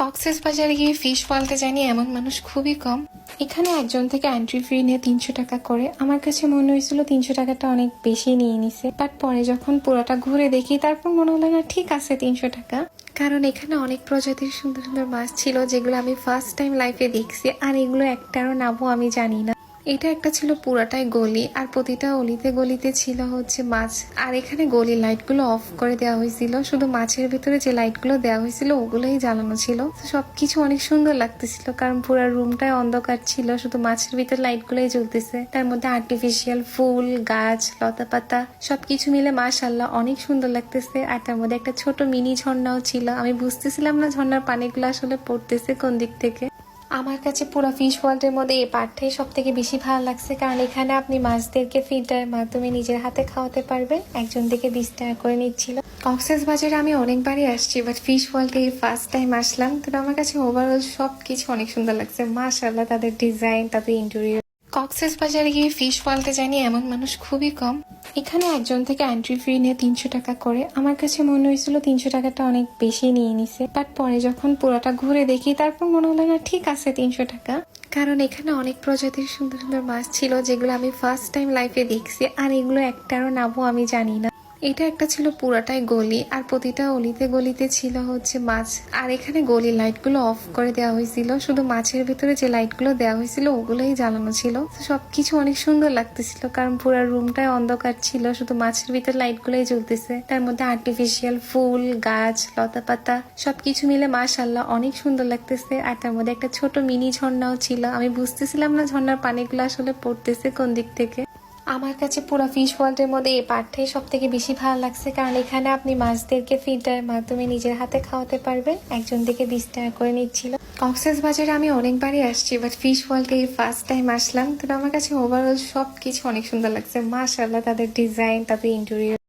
কক্সবাজারে গিয়ে ফিশ পালতে জানি এমন মানুষ খুবই কম। এখানে একজন থেকে এন্ট্রি ফি নিয়ে 300 টাকা করে। আমার কাছে মনে হয়েছিল 300 টাকাটা অনেক বেশি নিয়ে নিছে, বাট পরে যখন পুরোটা ঘুরে দেখি তারপর মনে হলো না, ঠিক আছে 300 টাকা। কারণ এখানে অনেক প্রজাতির সুন্দর সুন্দর মাছ ছিল যেগুলো আমি ফার্স্ট টাইম লাইফে দেখছি, আর এগুলো একটারও নামও আমি জানি না। এটা একটা ছিল পুরাটাই গলি, আর প্রতিটা অলিতে গলিতে ছিল হচ্ছে মাছ। আর এখানে গলির লাইটগুলো অফ করে দেওয়া হয়েছিল, শুধু মাছের ভিতরে যে লাইটগুলো দেওয়া হয়েছিল ওগুলোই জ্বালানো ছিল। সবকিছু অনেক সুন্দর লাগতেছিল, কারণ পুরো রুমটাই অন্ধকার ছিল, শুধু মাছের ভিতরে লাইটগুলোই জ্বলতেছে। তার মধ্যে আর্টিফিশিয়াল ফুল, গাছ, লতা পাতা সবকিছু মিলে মাশাআল্লাহ অনেক সুন্দর লাগতেছে। আর তার মধ্যে একটা ছোট মিনি ঝর্ণাও ছিল। আমি বুঝতেছিলাম না ঝর্ণার পানিগুলো আসলে পড়তেছে কোন দিক থেকে। আমার কাছে পুরো ফিশ ওয়ার্ল্ডের মধ্যে এই পার্টটাই সব থেকে বেশি ভালো লাগছে, কারণ এখানে আপনি মাছদেরকে ফিল্টারের মাধ্যমে নিজের হাতে খাওয়াতে পারবেন। একজন থেকে 20 টাকা করে নিচ্ছিল। কক্সবাজারে আমি অনেকবারই আসছি, বাট ফিশ ওয়ার্ল্ডে এই ফার্স্ট টাইম আসলাম। তবে আমার কাছে ওভারঅল সবকিছু অনেক সুন্দর লাগছে মাশাআল্লাহ, তাদের ডিজাইন, তাদের ইন্টেরিয়র। কক্সবাজারে গিয়ে ফিশ পালতে জানি এমন মানুষ খুবই কম। এখানে একজন থেকে এন্ট্রি ফি নিয়ে 300 টাকা করে। আমার কাছে মনে হয়েছিল 300 টাকাটা অনেক বেশি নিয়ে নিছে, বাট পরে যখন পুরোটা ঘুরে দেখি তারপর মনে হলো না, ঠিক আছে 300 টাকা। কারণ এখানে অনেক প্রজাতির সুন্দর সুন্দর মাছ ছিল যেগুলো আমি ফার্স্ট টাইম লাইফে দেখছি, আর এগুলো একটারও নামও আমি জানি না। এটা একটা ছিল পুরাটাই গলি, আর প্রতিটা অলিতে গলিতে ছিল হচ্ছে মাছ। আর এখানে গলির লাইটগুলো অফ করে দেওয়া হয়েছিল, শুধু মাছের ভিতরে যে লাইটগুলো দেওয়া হয়েছিল ওগুলোই জ্বালানো ছিল। সবকিছু অনেক সুন্দর লাগতেছিল, কারণ পুরো রুমটাই অন্ধকার ছিল, শুধু মাছের ভিতরে লাইটগুলোই জ্বলতেছে। তার মধ্যে আর্টিফিশিয়াল ফুল, গাছ, লতা পাতা সবকিছু মিলে মাশাআল্লাহ অনেক সুন্দর লাগতেছে। আর তার মধ্যে একটা ছোট মিনি ঝর্ণাও ছিল। আমি বুঝতেছিলাম না ঝর্ণার পানিগুলো আসলে পড়তেছে কোন দিক থেকে। আমার কাছে পুরো ফিশ ওয়ার্ল্ডের মধ্যে এই পার্টটাই সব থেকে বেশি ভালো লাগছে, কারণ এখানে আপনি মাছদেরকে ফিল্টারের মাধ্যমে নিজের হাতে খাওয়াতে পারবেন। একজন থেকে 20 টাকা করে নিচ্ছিল। কক্সবাজারে আমি অনেকবারই আসছি, বাট ফিশ ওয়ার্ল্ডে এই ফার্স্ট টাইম আসলাম। তবে আমার কাছে ওভারঅল সবকিছু অনেক সুন্দর লাগছে মাশাআল্লাহ, তাদের ডিজাইন, তাদের ইন্টেরিয়র।